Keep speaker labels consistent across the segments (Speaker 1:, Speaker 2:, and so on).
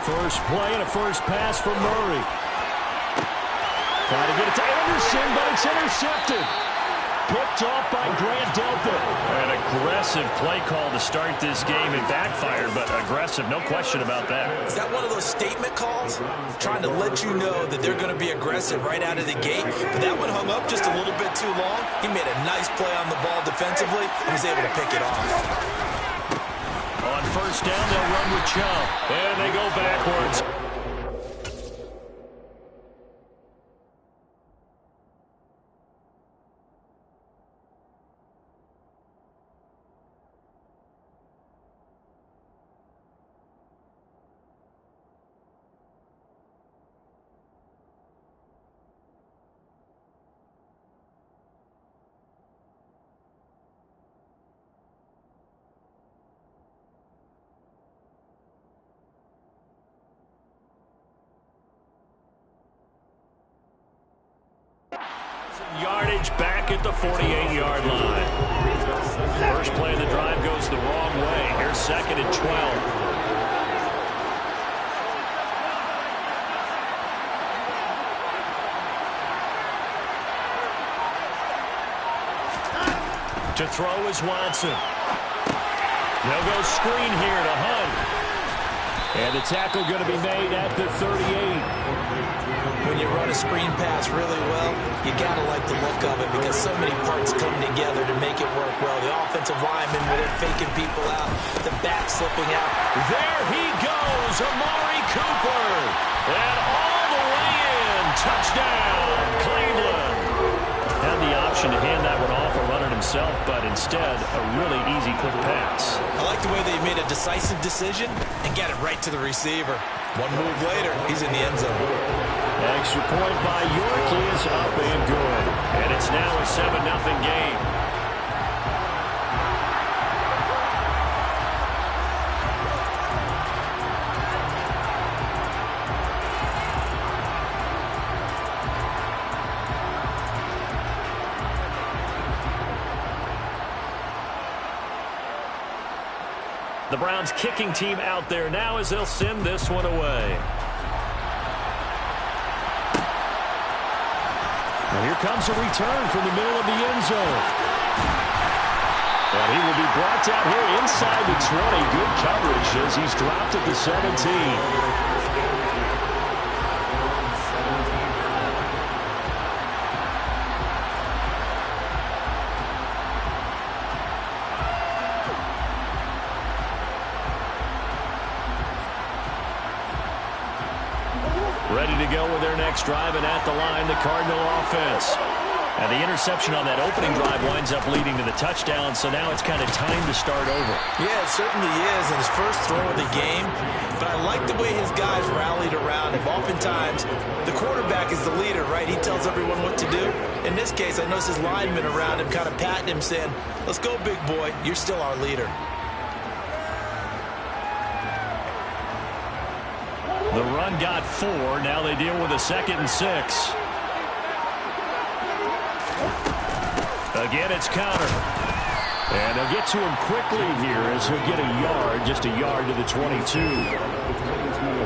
Speaker 1: First play and a first pass for Murray. Trying to get it to Anderson, but it's intercepted. Picked off by Grant Delpit.
Speaker 2: An aggressive play call to start this game. It backfired, but aggressive, no question about that.
Speaker 3: Is that one of those statement calls? Trying to let you know that they're going to be aggressive right out of the gate. But that one hung up just a little bit too long. He made a nice play on the ball defensively and was able to pick it off.
Speaker 1: On first down, they'll run with Chubb. And they go backwards. Yardage back at the 48-yard line. First play of the drive goes the wrong way. Here's second and 12. To throw is Watson. They'll go screen here to Hunt. And the tackle going to be made at the 38.
Speaker 3: When you run a screen pass really well, you got to like the look of it because so many parts come together to make it work well. The offensive lineman with it faking people out, the back slipping out.
Speaker 1: There he goes, Amari Cooper. And all the way in. Touchdown, Cleveland. Had the option to hand that one off or run it himself, but instead, a really easy quick pass.
Speaker 3: I like the way they made a decisive decision and got it right to the receiver. One move later, he's in the end zone.
Speaker 1: Extra point by York is up and good. And it's now a 7-0 game. The Browns kicking team out there now as they'll send this one away. Well, here comes a return from the middle of the end zone. And he will be brought down here inside the 20. Good coverage as he's dropped at the 17. Ready to go with their next drive, and at the line, the Cardinal offense. And the interception on that opening drive winds up leading to the touchdown, so now it's kind of time to start over.
Speaker 3: Yeah, it certainly is, and his first throw of the game. But I like the way his guys rallied around him. Oftentimes, the quarterback is the leader, right? He tells everyone what to do. In this case, I noticed his linemen around him kind of patting him, saying, "Let's go, big boy. You're still our leader."
Speaker 1: The run got 4. Now they deal with a 2nd and 6. Again, it's counter. And they'll get to him quickly here as he'll get a yard, just a yard to the 22.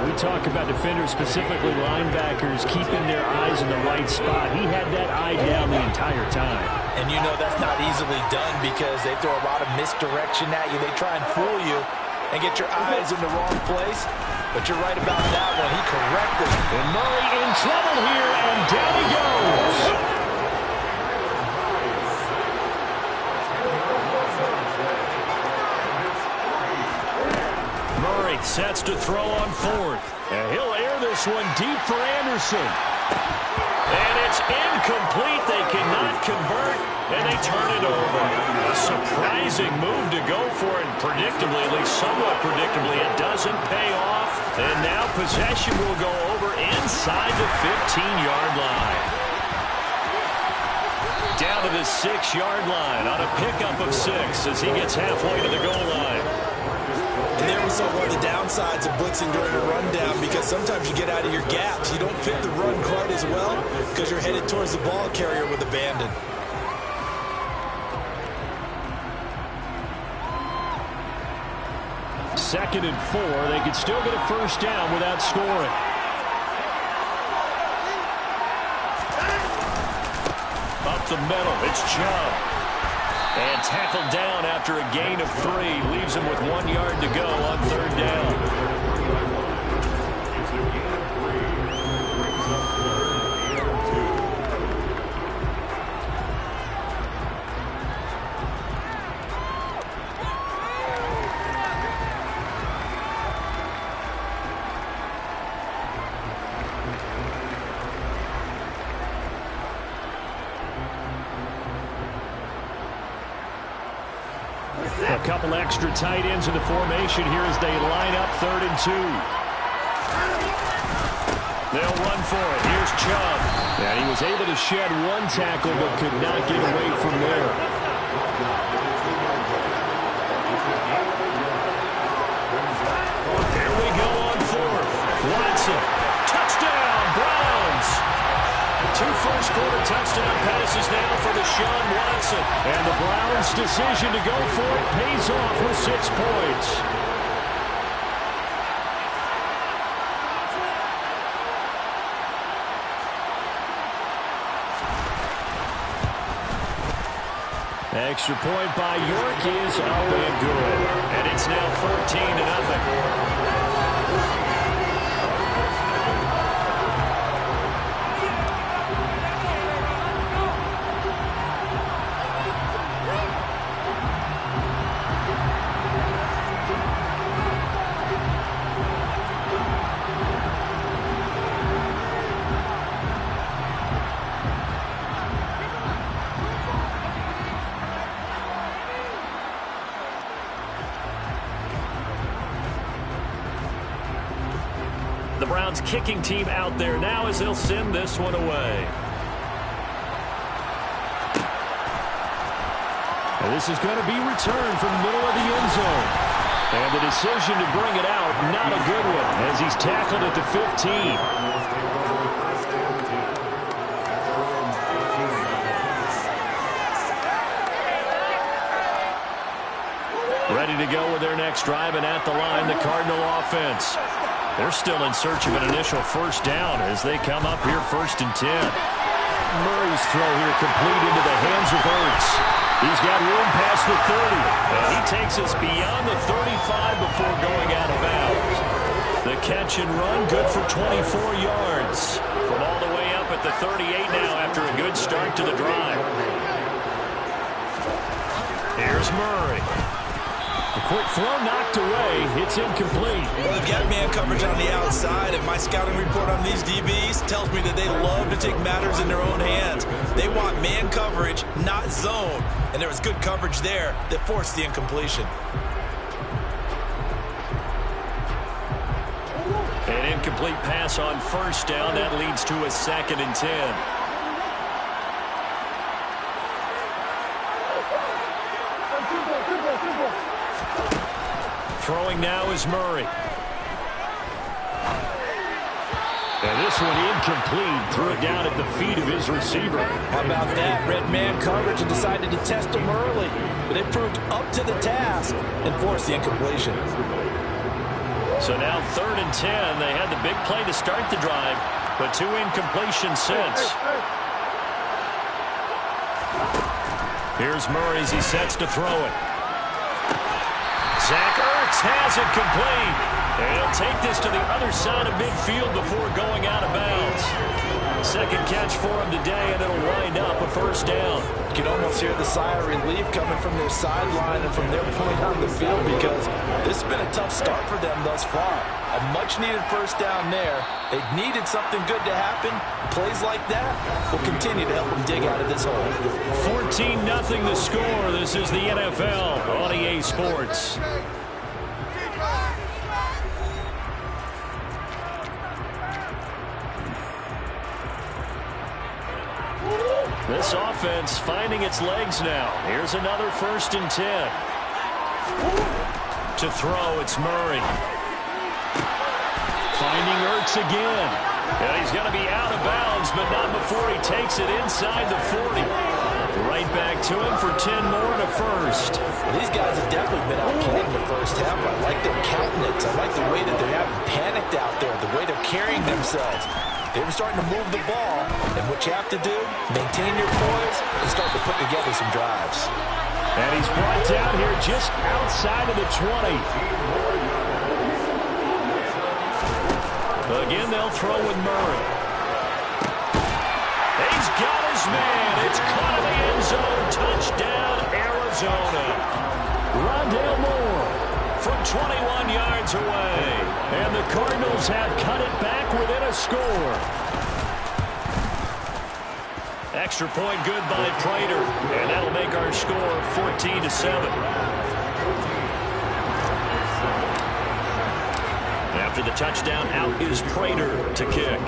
Speaker 1: We talk about defenders, specifically linebackers, keeping their eyes in the right spot. He had that eye down the entire time.
Speaker 3: And you know that's not easily done because they throw a lot of misdirection at you. They try and fool you and get your eyes in the wrong place. But you're right about that one. He correctly.
Speaker 1: And Murray in trouble here, and down he goes. Murray sets to throw on 4th. And he'll air this one deep for Anderson. And it's incomplete. They cannot convert, and they turn it over. A surprising move to go for, and predictably, at least somewhat predictably, it doesn't pay off. And now possession will go over inside the 15-yard line. Down to the 6-yard line on a pickup of 6 as he gets halfway to the goal line.
Speaker 3: And there we saw one of the downsides of blitzing during a rundown because sometimes you get out of your gaps. You don't fit the run quite as well because you're headed towards the ball carrier with abandon.
Speaker 1: 2nd and 4. They could still get a first down without scoring. Up the middle, it's Chubb. And tackled down after a gain of 3. Leaves him with 1 yard to go on 3rd down. A couple extra tight ends in the formation here as they line up 3rd and 2. They'll run for it. Here's Chubb. And he was able to shed 1 tackle but could not get away from there. Here we go on 4th. Watson. Touchdown, Browns. 2 first-quarter touchdown passes now for Deshaun Watson. And the Browns' decision to go for it pays off with 6 points. Extra point by York is up and good. And it's now 14-0. The Browns kicking team out there now as they'll send this one away. And this is going to be returned from the middle of the end zone. And the decision to bring it out, not a good one, as he's tackled at the 15. Ready to go with their next drive, and at the line, the Cardinal offense. They're still in search of an initial first down as they come up here 1st and 10. Murray's throw here complete into the hands of Ertz. He's got room past the 30. And he takes us beyond the 35 before going out of bounds. The catch and run good for 24 yards. From all the way up at the 38 now after a good start to the drive. Here's Murray. A quick throw knocked away. It's incomplete.
Speaker 3: Well, they've got man coverage on the outside, and my scouting report on these DBs tells me that they love to take matters in their own hands. They want man coverage, not zone. And there was good coverage there that forced the incompletion.
Speaker 1: An incomplete pass on first down. That leads to a 2nd and 10. Throwing now is Murray. And this one incomplete. Threw it down at the feet of his receiver.
Speaker 3: How about that? Red man coverage and decided to test him early. But they proved up to the task and forced the incompletion.
Speaker 1: So now 3rd and 10. They had the big play to start the drive, but 2 incompletions since. Here's Murray as he sets to throw it. Zach Ertz has it complete. And he'll take this to the other side of midfield before going out of bounds. 2nd catch for him today, and it'll wind up a first down.
Speaker 3: You can almost hear the sigh of relief coming from their sideline and from their point on the field because this has been a tough start for them thus far. A much-needed first down there. They needed something good to happen. Plays like that will continue to help them dig out of this hole.
Speaker 1: 14-0 the score. This is the NFL on EA Sports. This offense finding its legs now. Here's another 1st and 10. To throw, it's Murray. Finding Ertz again. And he's going to be out of bounds, but not before he takes it inside the 40. Right back to him for 10 more and a first.
Speaker 3: Well, these guys have definitely been outplayed in the first half. I like their count themselves. They were starting to move the ball, and what you have to do, maintain your poise and start to put together some drives.
Speaker 1: And he's brought down here just outside of the 20. Again, they'll throw with Murray. He's got his man. It's caught in the end zone. Touchdown, Arizona. Rondale Moore from 21 yards away. And the Cardinals have cut it back within a score. Extra point good by Prater. And that'll make our score 14-7. After the touchdown, out is Prater to kick.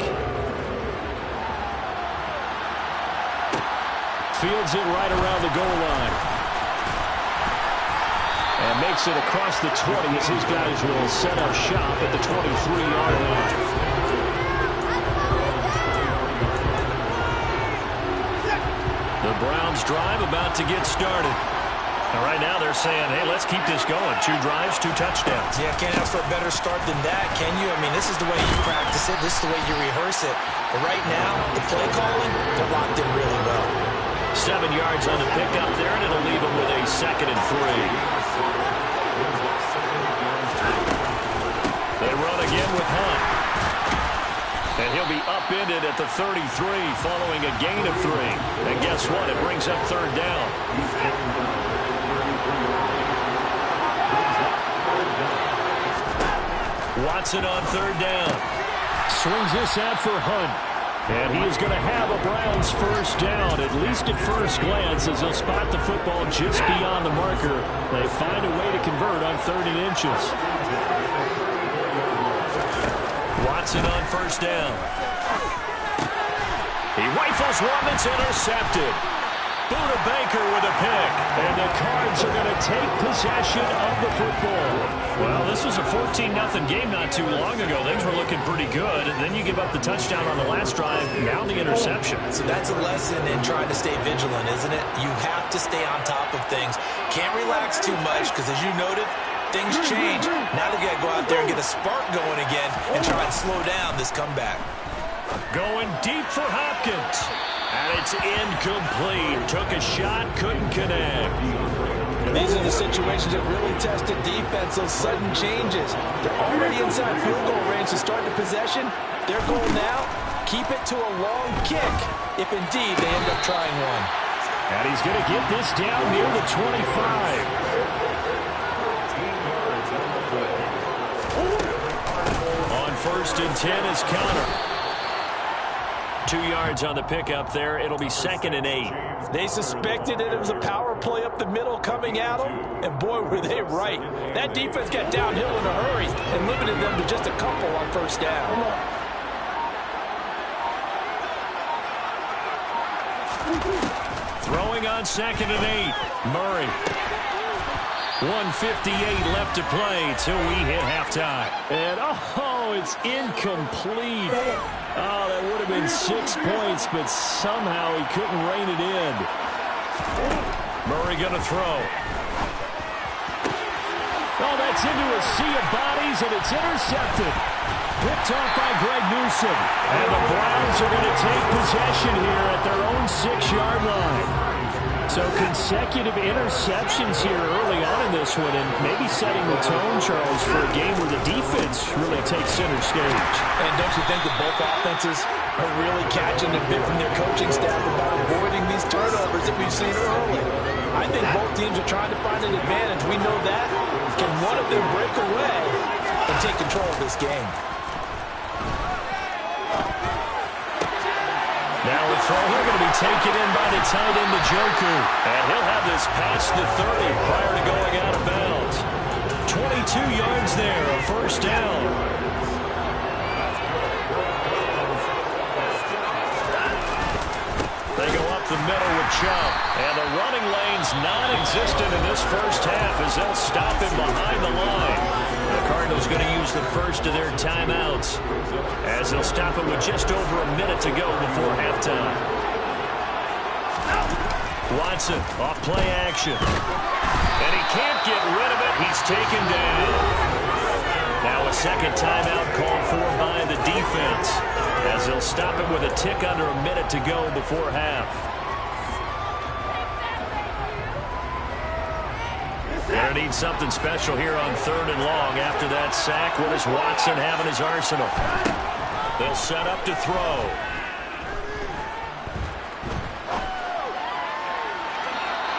Speaker 1: Fields it right around the goal line. And makes it across the 20 as his guys will set up shop at the 23-yard line. The Browns drive about to get started. And right now they're saying, hey, let's keep this going. 2 drives, 2 touchdowns.
Speaker 3: Yeah, can't ask for a better start than that, can you? I mean, this is the way you practice it. This is the way you rehearse it. But right now, the play calling, they're locked in really well.
Speaker 1: 7 yards on the pickup there, and it'll leave them with a 2nd and 3. They run again with Hunt. And he'll be upended at the 33 following a gain of 3. And guess what? It brings up 3rd down. Watson on 3rd down. Swings this out for Hunt. And he is going to have a Browns first down, at least at first glance, as they'll spot the football just beyond the marker. They find a way to convert on 3rd and inches. Watson on 1st down. He rifles one that's intercepted. Buda Baker with a pick. And the Cards are going to take possession of the football. Well, this was a 14-0 game not too long ago. Things were looking pretty good. And then you give up the touchdown on the last drive. Now the interception.
Speaker 3: So that's a lesson in trying to stay vigilant, isn't it? You have to stay on top of things. Can't relax too much because, as you noted, things change. Now they got to go out there and get a spark going again and try and slow down this comeback.
Speaker 1: Going deep for Hopkins. And it's incomplete. Took a shot, couldn't connect.
Speaker 3: These are the situations that really test a defense, those sudden changes. They're already inside field goal range to start the possession. Their goal now, keep it to a long kick, if indeed they end up trying one.
Speaker 1: And he's going to get this down near the 25. On 1st and 10 is Connor. 2 yards on the pickup there. It'll be 2nd and 8.
Speaker 3: They suspected that it was a power play up the middle coming at them, and boy, were they right. That defense got downhill in a hurry and limited them to just a couple on 1st down.
Speaker 1: Throwing on 2nd and 8. Murray. 1:58 left to play till we hit halftime. And, oh, it's incomplete. Oh, that would have been 6 points, but somehow he couldn't rein it in. Murray going to throw. Oh, that's into a sea of bodies, and it's intercepted. Picked off by Greg Newsom. And the Browns are going to take possession here at their own 6-yard line. So consecutive interceptions here early on in this one, and maybe setting the tone, Charles, for a game where the defense really takes center stage.
Speaker 3: And don't you think that both offenses are really catching a bit from their coaching staff about avoiding these turnovers that we've seen early? I think both teams are trying to find an advantage. We know that. Can one of them break away and take control of this game?
Speaker 1: Now a throw here going to be taken in by the tight end, Njoku. And he'll have this past the 30 prior to going out of bounds. 22 yards there, a 1st down. They go up the middle with Chubb. And the running lane's non-existent in this first half as they'll stop him behind the line. The Cardinals going to use the first of their timeouts as they'll stop him with just over a minute to go before halftime. Watson off play action. And he can't get rid of it. He's taken down. Now a
Speaker 2: second timeout called for by the defense, as they'll stop it with a tick under a minute to go before half. They're going to need something special here on 3rd and long. After that sack, what does Watson have in his arsenal? They'll set up to throw.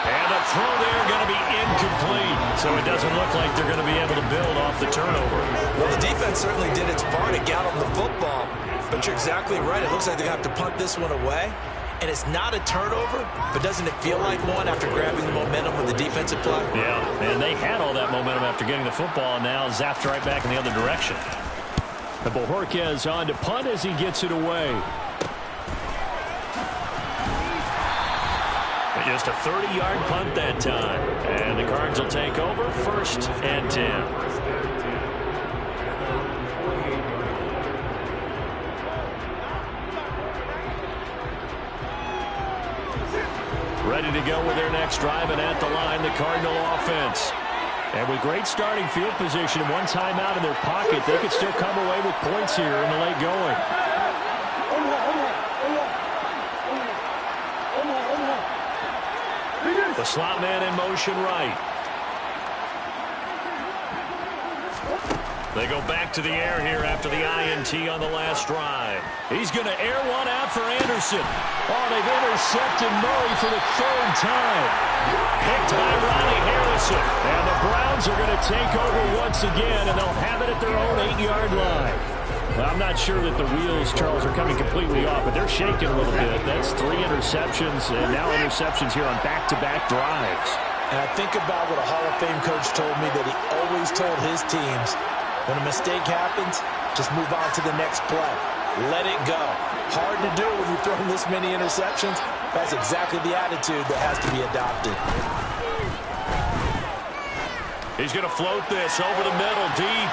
Speaker 2: And the throw there going to be incomplete. So it doesn't look like they're going to be able to build off the turnover.
Speaker 3: Well, the defense certainly did its part to get on the football. But you're exactly right. It looks like they're going to have to punt this one away. And it's not a turnover, but doesn't it feel like one after grabbing the momentum with the defensive play?
Speaker 2: Yeah, and they had all that momentum after getting the football, and now zapped right back in the other direction.
Speaker 1: And Bojorquez on to punt as he gets it away.
Speaker 2: Just a 30-yard punt that time. And the Cards will take over 1st and 10. Ready to go with their next drive, and at the line, the Cardinal offense.
Speaker 1: And with great starting field position and one timeout in their pocket, they could still come away with points here in the late going.
Speaker 2: The slot man in motion right. They go back to the air here after the INT on the last drive.
Speaker 1: He's going to air one out for Anderson. Oh, they've intercepted Murray for the 3rd time.
Speaker 2: Picked by Ronnie Harrison.
Speaker 1: And the Browns are going to take over once again, and they'll have it at their own 8-yard line. Well, I'm not sure that the wheels, Charles, are coming completely off, but they're shaking a little bit. That's 3 interceptions, and now interceptions here on back-to-back drives.
Speaker 3: And I think about what a Hall of Fame coach told me, that he always told his teams, when a mistake happens, just move on to the next play. Let it go. Hard to do when you're throwing this many interceptions. That's exactly the attitude that has to be adopted.
Speaker 2: He's going to float this over the middle, deep.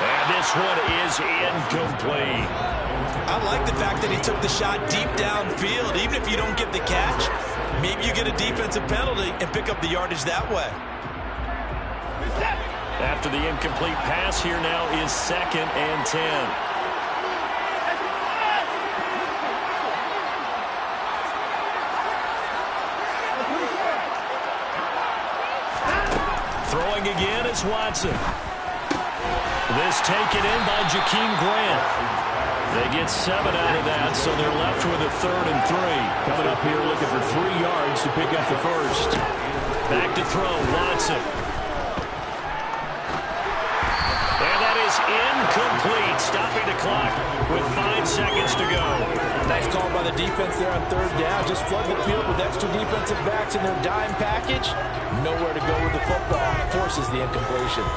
Speaker 2: And this one is incomplete.
Speaker 3: I like the fact that he took the shot deep downfield. Even if you don't get the catch, maybe you get a defensive penalty and pick up the yardage that way.
Speaker 2: After the incomplete pass, here now is 2nd and 10. Throwing again is Watson. This taken in by Jakeem Grant. They get 7 out of that, so they're left with a 3rd and 3.
Speaker 1: Coming up here looking for 3 yards to pick up the first.
Speaker 2: Back to throw, Watson. And that is incomplete, stopping the clock with 5 seconds to go.
Speaker 3: Nice call by the defense there on 3rd down. Just flood the field with extra defensive backs in their dime package. Nowhere to go with the football. Forces the incompletion.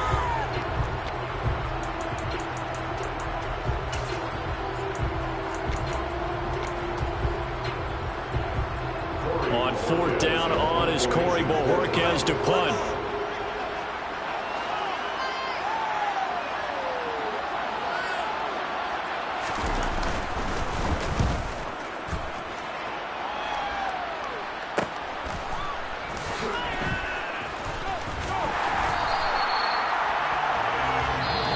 Speaker 2: On 4th down on is Corey Bojorquez to punt.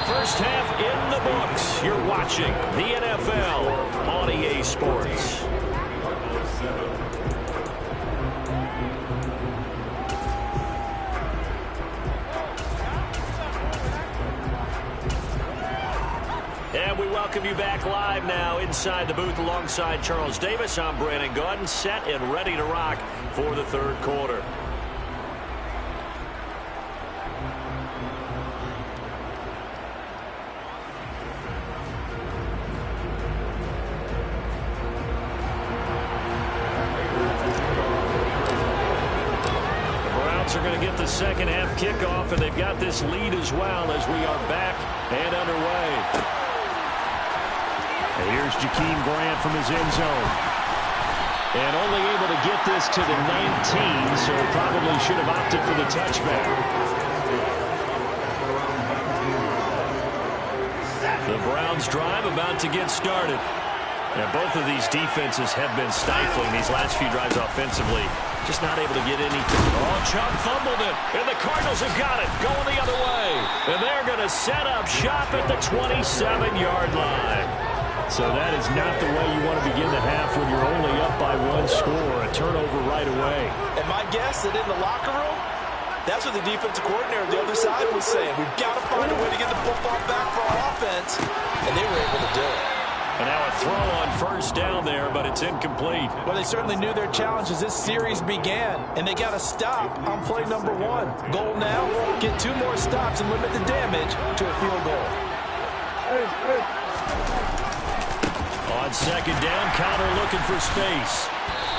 Speaker 2: First half in the books. You're watching the NFL on EA Sports. And we welcome you back live now inside the booth alongside Charles Davis. I'm Brandon Gaudin, set and ready to rock for the 3rd quarter. Are going to get the 2nd half kickoff, and they've got this lead as well as we are back and underway.
Speaker 1: And here's Jakeem Grant from his end zone. And only able to get this to the 19, so probably should have opted for the touchback.
Speaker 2: The Browns drive about to get started. Now, both of these defenses have been stifling these last few drives offensively. Just not able to get anything. Oh, Chubb fumbled it, and the Cardinals have got it, going the other way. And they're going to set up shop at the 27-yard line. So that is not the way you want to begin the half when you're only up by one score. A turnover right away.
Speaker 3: And my guess that in the locker room, that's what the defensive coordinator on the other side was saying. We've got to find a way to get the football back for our offense. And they were able to do it.
Speaker 2: And now a throw on first down there, but it's incomplete.
Speaker 3: Well, they certainly knew their challenge as this series began. And they got to stop on play number 1. Goal now, get 2 more stops and limit the damage to a field goal.
Speaker 2: On second down, Connor looking for space.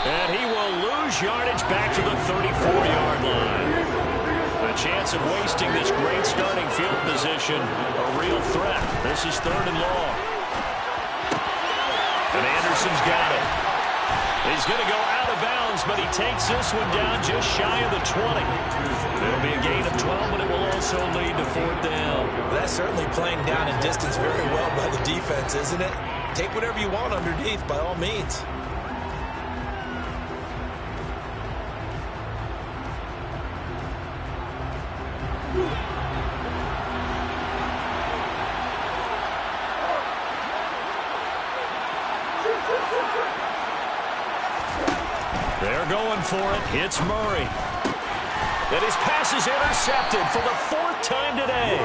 Speaker 2: And he will lose yardage back to the 34-yard line. A chance of wasting this great starting field position, a real threat. This is 3rd and long. And Anderson's got it. He's going to go out of bounds, but he takes this one down just shy of the 20. It'll be a gain of 12, but it will also lead to 4th down.
Speaker 3: Well, that's certainly playing down in distance very well by the defense, isn't it? Take whatever you want underneath, by all means.
Speaker 2: They're going for it. It's Murray. And his pass is intercepted for the 4th time today.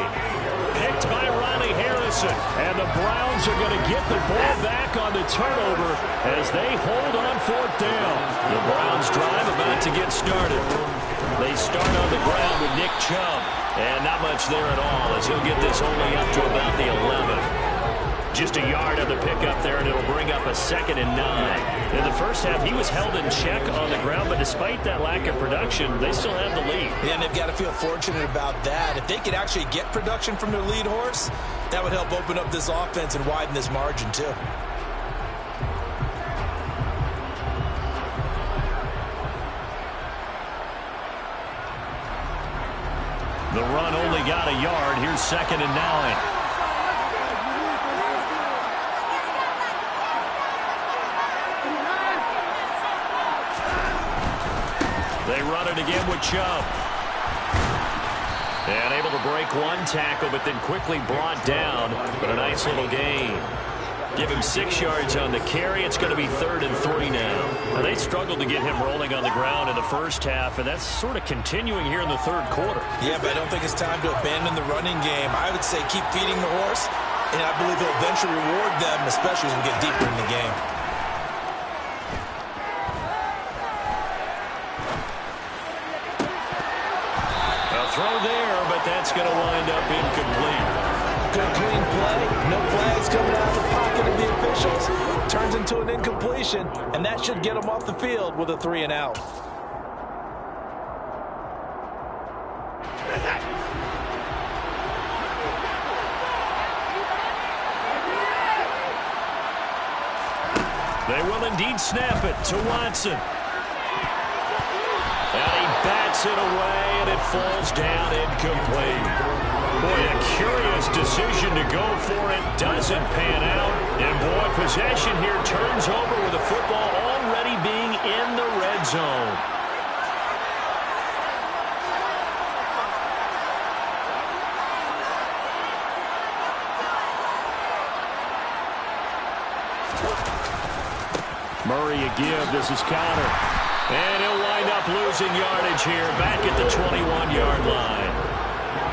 Speaker 2: Picked by Ronnie Harrison. And the Browns are going to get the ball back on the turnover as they hold on 4th down. The Browns drive about to get started. They start on the ground with Nick Chubb. And not much there at all as he'll get this only up to about the 11. Just a yard on the pickup there, and it'll bring up a 2nd and 9. In the first half, he was held in check on the ground, but despite that lack of production, they still have the lead.
Speaker 3: Yeah, and they've got to feel fortunate about that. If they could actually get production from their lead horse, that would help open up this offense and widen this margin, too.
Speaker 2: The run only got a yard. Here's 2nd and 9. They run it again with Chubb. And able to break one tackle, but then quickly brought down. But a nice little gain. Give him 6 yards on the carry. It's going to be 3rd and 3 now. Now, they struggled to get him rolling on the ground in the first half, and that's sort of continuing here in the 3rd quarter.
Speaker 3: Yeah, but I don't think it's time to abandon the running game. I would say keep feeding the horse, and I believe he'll eventually reward them, especially as we get deeper in the game.
Speaker 2: Throw there, but that's going to wind up incomplete.
Speaker 3: Good clean play. No flags coming out of the pocket of the officials. Turns into an incompletion, and that should get them off the field with a 3 and out.
Speaker 2: They will indeed snap it to Watson. And he bats it away, and it falls down incomplete. Boy, a curious decision to go for it. Doesn't pan out. And, boy, possession here turns over with the football already being in the red zone. Murray a give. This is Connor. And he'll wind up losing yardage here back at the 21-yard line.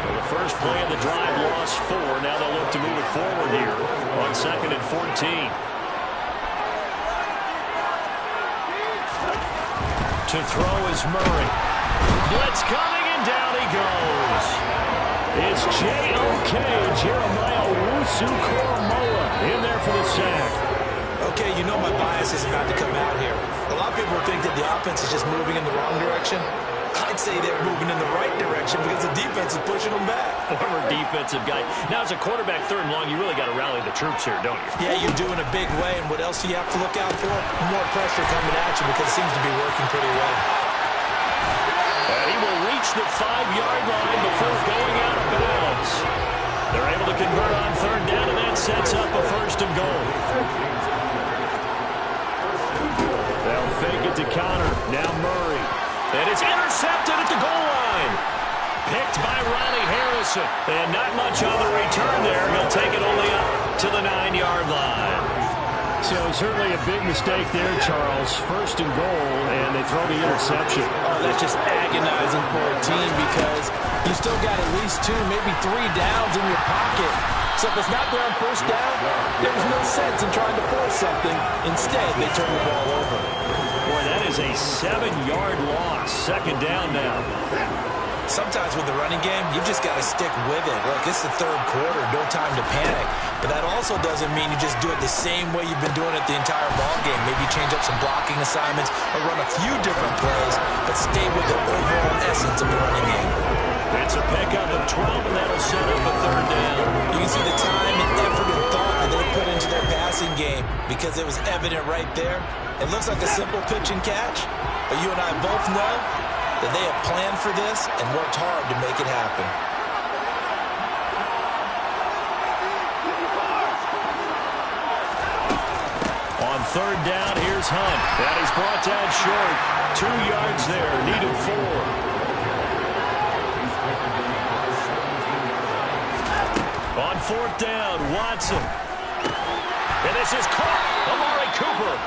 Speaker 2: Well, the first play of the drive lost 4. Now they'll look to move it forward here on 2nd and 14. To throw is Murray. Blitz coming, and down he goes. It's J.O.K. Jeremiah Owusu-Koramoah in there for the sack.
Speaker 3: Okay, you know my bias is about to come out here. A lot of people think that the offense is just moving in the wrong direction. I'd say they're moving in the right direction because the defense is pushing them back.
Speaker 2: Former defensive guy. Now, as a quarterback 3rd and long, you really got to rally the troops here, don't you?
Speaker 3: Yeah, you're doing a big way, and what else do you have to look out for? More pressure coming at you because it seems to be working pretty well.
Speaker 2: And he will reach the 5-yard line before going out of bounds. They're able to convert on 3rd down, and that sets up a 1st and goal.
Speaker 1: They'll fake it to Connor. Now Murray. And it's intercepted at the goal line. Picked by Ronnie Harrison. And not much on the return there. He'll take it only up to the 9-yard line.
Speaker 2: So certainly a big mistake there, Charles. First and goal, and they throw the interception.
Speaker 3: Oh, that's just agonizing for a team because you still got at least 2, maybe 3 downs in your pocket. So if it's not there on first down, there's no sense in trying to force something. Instead, they turn the ball over.
Speaker 1: Boy, that is a 7-yard loss. Second down now.
Speaker 3: Sometimes with the running game, you've just got to stick with it. Look, it's the third quarter, no time to panic. But that also doesn't mean you just do it the same way you've been doing it the entire ball game. Maybe change up some blocking assignments or run a few different plays, but stay with the overall essence of the running game.
Speaker 1: It's a pickup of 12, and that'll set up a third down.
Speaker 3: You can see the time and effort and thought that they put into their passing game because it was evident right there. It looks like a simple pitch and catch, but you and I both know that they have planned for this and worked hard to make it happen.
Speaker 1: On third down, here's Hunt. And he's brought down short. 2 yards there, needed 4. On fourth down, Watson. And this is caught. Amari Cooper.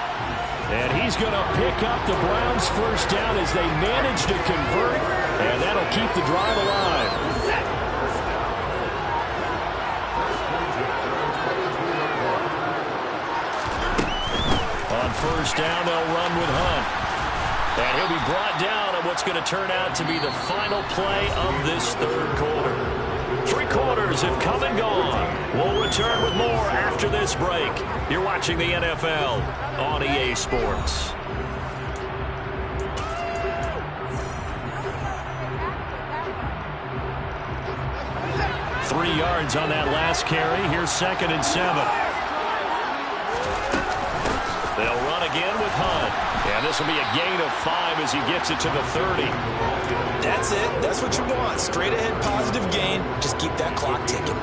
Speaker 1: And he's going to pick up the Browns' first down as they manage to convert. And that'll keep the drive alive. On first down, they'll run with Hunt. And he'll be brought down on what's going to turn out to be the final play of this third quarter. 3 quarters have come and gone. We'll return with more after this break. You're watching the NFL on EA Sports. Three yards on that last carry. Here's 2nd and 7. They'll run again with Hunt. And this will be a gain of 5 as he gets it to the 30.
Speaker 3: That's it. That's what you want. Straight ahead positive gain. Just keep that clock ticking.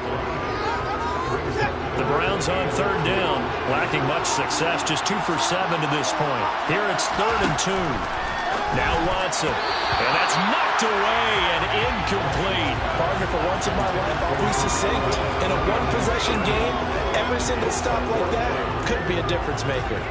Speaker 1: The Browns on third down, lacking much success, just 2 for 7 to this point. Here it's 3rd and 2. Now Watson, and that's knocked away and incomplete.
Speaker 3: Partner, for once in my life, I'll be succinct. In a one-possession game, every single stop like that could be a difference maker.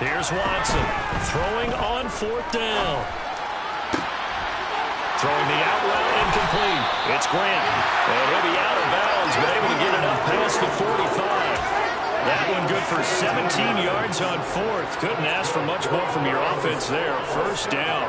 Speaker 1: Here's Watson, throwing on 4th down. Throwing the out route incomplete. It's Grant. And he'll be out of bounds, but able to get it up past the 45. That one good for 17 yards on 4th. Couldn't ask for much more from your offense there. First down.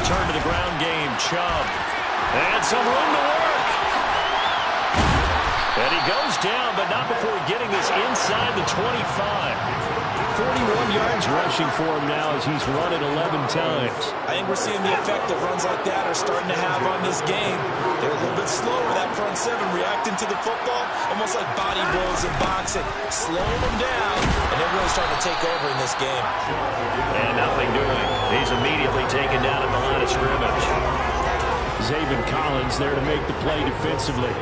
Speaker 1: Turn to the ground game, Chubb. And some room to work. And he goes down, but not before getting this inside the 25. 41 yards rushing for him now as he's run it 11 times.
Speaker 3: I think we're seeing the effect that runs like that are starting to have on this game. They're a little bit slower, that front 7, reacting to the football, almost like body blows in boxing. Slowing them down, and they're really starting to take over in this game.
Speaker 1: And nothing doing. He's immediately taken down at the line of scrimmage.
Speaker 2: Zaven Collins there to make the play defensively.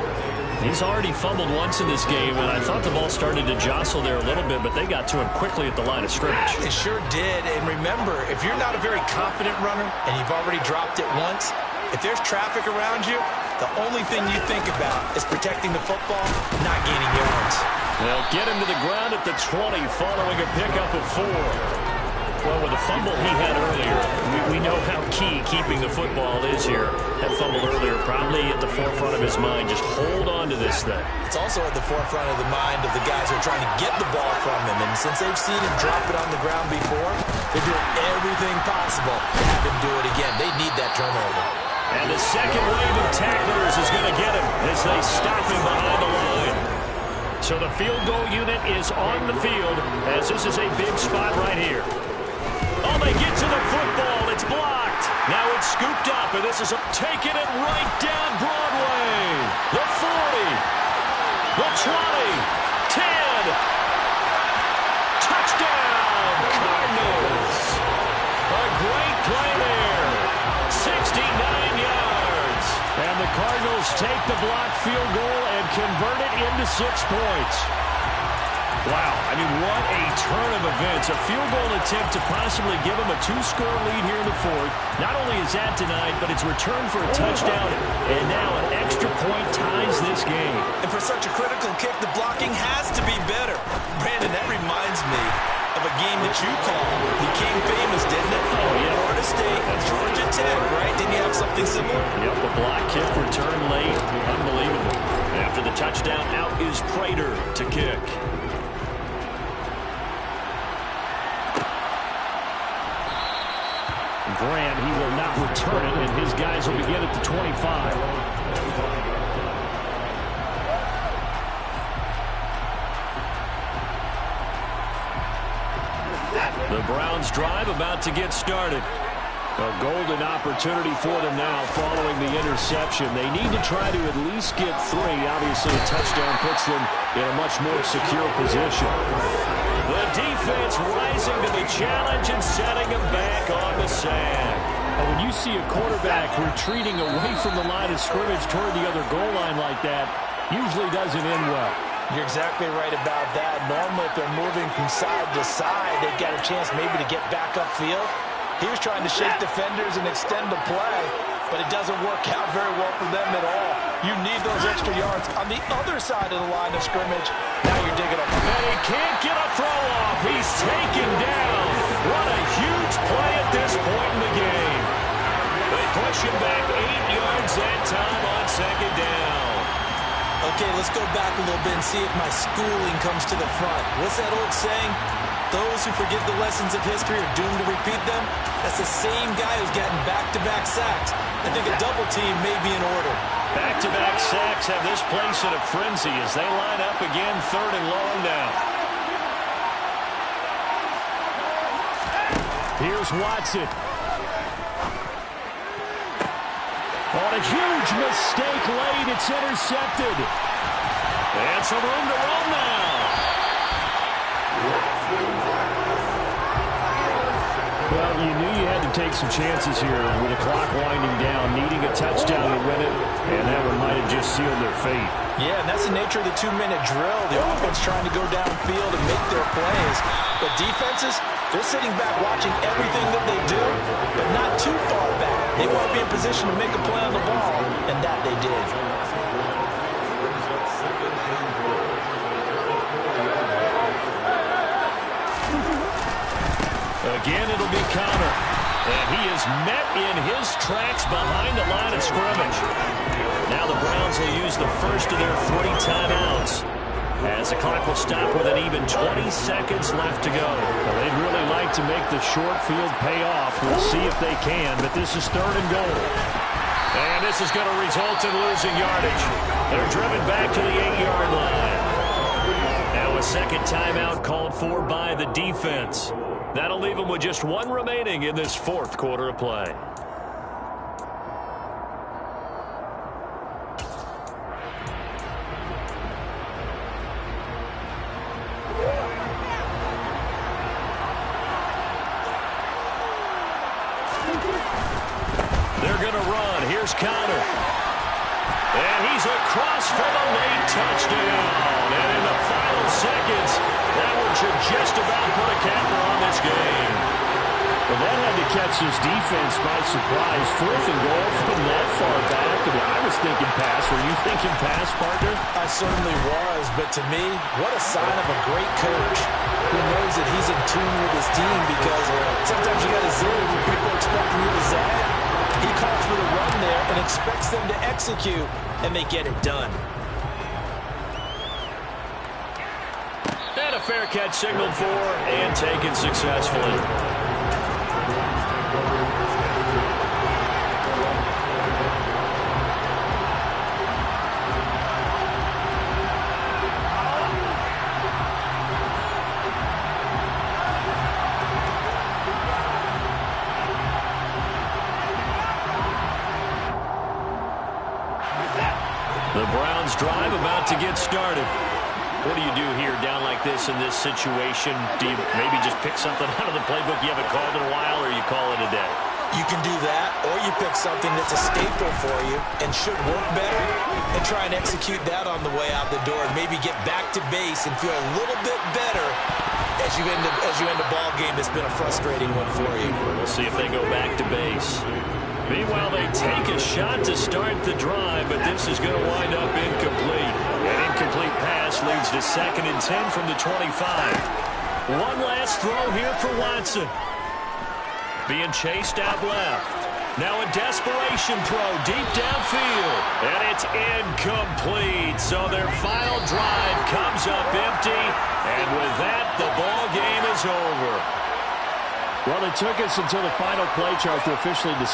Speaker 1: He's already fumbled once in this game, and I thought the ball started to jostle there a little bit, but they got to him quickly at the line of scrimmage.
Speaker 3: It sure did, and remember, if you're not a very confident runner and you've already dropped it once, if there's traffic around you, the only thing you think about is protecting the football, not gaining yards.
Speaker 1: They'll get him to the ground at the 20 following a pickup of 4. Well, with the fumble he had earlier, we know how key keeping the football is here. That fumble earlier probably at the forefront of his mind. Just hold on to this thing.
Speaker 3: It's also at the forefront of the mind of the guys who are trying to get the ball from him. And since they've seen him drop it on the ground before, they're doing everything possible to have him do it again. They need that turnover.
Speaker 1: And the second wave of tacklers is going to get him as they stop him behind the line. So the field goal unit is on the field as this is a big spot right here. Oh, they get to the football. It's blocked. Now it's scooped up, and this is taking it right down Broadway. The 40. The 20. 10. Touchdown, Cardinals. A great play there. 69 yards. And the Cardinals take the blocked field goal and convert it into 6 points. Wow, I mean, what a turn of events. A field goal attempt to possibly give them a 2-score lead here in the fourth. Not only is that denied, but it's returned for a touchdown, and now an extra point ties this game.
Speaker 3: And for such a critical kick, the blocking has to be better. Brandon, that reminds me of a game that you called. Became famous, didn't it?
Speaker 1: Oh, yeah.
Speaker 3: Florida State, Georgia Tech, right? Didn't you have something similar?
Speaker 1: Yep, the block kick return late. Unbelievable. After the touchdown, out is Prater to kick. Graham, he will not return it, and his guys will begin at the 25. The Browns drive about to get started. A golden opportunity for them now following the interception. They need to try to at least get 3. Obviously, a touchdown puts them in a much more secure position. The defense rising to the challenge and setting them back on the sand. When you see a quarterback retreating away from the line of scrimmage toward the other goal line like that, usually doesn't end well.
Speaker 3: You're exactly right about that. Normally, if they're moving from side to side, they've got a chance maybe to get back upfield. He was trying to shake defenders and extend the play, but it doesn't work out very well for them at all. You need those extra yards on the other side of the line of scrimmage. Now you're digging up.
Speaker 1: And he can't get a throw off. He's taken down. What a huge play at this point in the game. They push him back 8 yards that time on second down.
Speaker 3: Okay, let's go back a little bit and see if my schooling comes to the front. What's that old saying? Those who forget the lessons of history are doomed to repeat them. That's the same guy who's gotten back-to-back sacks. I think a double team may be in order.
Speaker 1: Back-to-back sacks have this place in a frenzy as they line up again, 3rd and long now. Here's Watson. On a huge mistake late, it's intercepted. And some room to run now. Well, you knew you had to take some chances here with the clock winding down, needing a touchdown to win it, and that one might have just sealed their fate.
Speaker 3: Yeah, and that's the nature of the 2-minute drill. The offense trying to go downfield and make their plays. But defenses, they're sitting back watching everything that they do, but not too far back. They want to be in position to make a play on the ball, and that they did.
Speaker 1: Again, it'll be Connor. And he is met in his tracks behind the line of scrimmage. Now the Browns will use the first of their 3 timeouts, as the clock will stop with an even 20 seconds left to go. Well, they'd really like to make the short field pay off. We'll see if they can, but this is 3rd and goal. And this is going to result in losing yardage. They're driven back to the 8-yard line. Now a second timeout called for by the defense. That'll leave them with just 1 remaining in this 4th quarter of play. They're going to run. Here's Connor. And he's across for the late touchdown. And in the final seconds, that one should just about put a capper on this game. Well, that had to catch his defense by surprise. 4th and goal from that far back. I mean, I was thinking pass. Were you thinking pass, partner?
Speaker 3: I certainly was, but to me, what a sign of a great coach who knows that he's in tune with his team, because sometimes you got to zig when people are expecting you to zag. He calls for the run there and expects them to execute, and they get it done.
Speaker 1: And a fair catch signaled for and taken successfully. The Browns drive about to get started. What do you do here down like this in this situation? Do you maybe just pick something out of the playbook you haven't called in a while, or you call it a day?
Speaker 3: You can do that, or you pick something that's a staple for you and should work better and try and execute that on the way out the door and maybe get back to base and feel a little bit better as you end a ball game that's been a frustrating one for you.
Speaker 1: We'll see if they go back to base. Meanwhile, they take a shot to start the drive, but this is going to wind up incomplete. An incomplete pass leads to 2nd and 10 from the 25. One last throw here for Watson. Being chased out left. Now a desperation throw deep downfield. And it's incomplete. So their final drive comes up empty. And with that, the ball game is over.
Speaker 2: Well, it took us until the final play chart to officially decide.